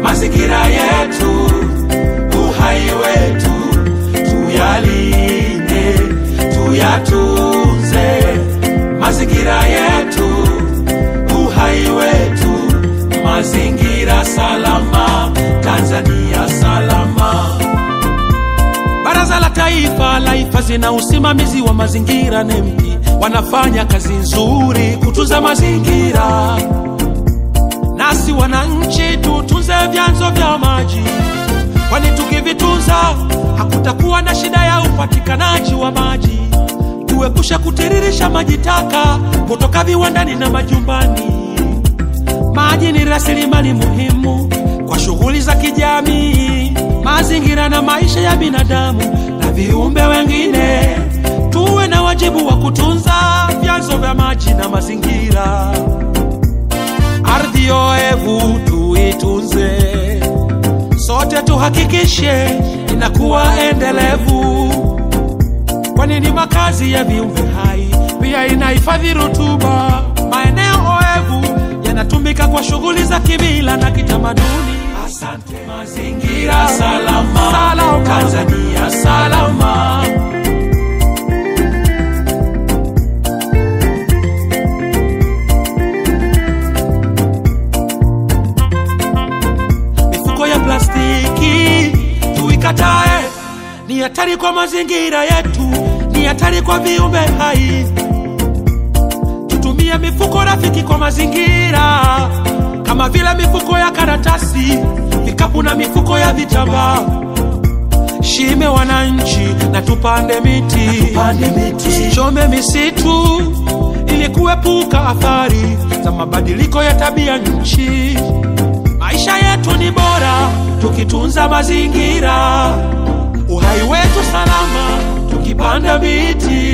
mazingira yetu, uhai wetu, tuyalinde, tuyatunze. Mazingira yetu, uhai wetu, mazingira salama, Tanzania salama. Baraza la Taifa la Hifadhi na Usimamizi wa Mazingira NEMKI wanafanya kazi nzuri kutunza mazingira. Nasi wananchi tutunze vyanzo vya maji, kwani tukivitunza hakutakuwa na shida ya upatikanaji wa maji. Tuepushe kutiririsha maji taka kutoka viwandani na majumbani. Maji ni rasilimali muhimu kwa shughuli za kijamii, mazingira na maisha ya binadamu na viumbe wengine. Tuwe na wajibu wa kutunza vyanzo vya maji na mazingira. Ardhi oevu tuitunze, sote tuhakikishe inakuwa endelevu, kwani ni makazi ya viumbe hai, pia inahifadhi rutuba. Maeneo oevu yanatumika kwa shughuli za kimila na kitamaduni. Asante. Mazingira salama, salama, Tanzania salama. Mifuko ya plastiki tuikatae, ni hatari kwa mazingira yetu, ni hatari kwa viumbe hai. Tutumie mifuko rafiki kwa mazingira, kama vile mifuko ya karatasi, vikapu na mifuko ya vitambaa. Shime wananchi na tupande miti, tusichome misitu ili kuepuka athari za mabadiliko ya tabia nchi. Maisha yetu ni bora tukitunza mazingira, uhai wetu salama tukipanda miti.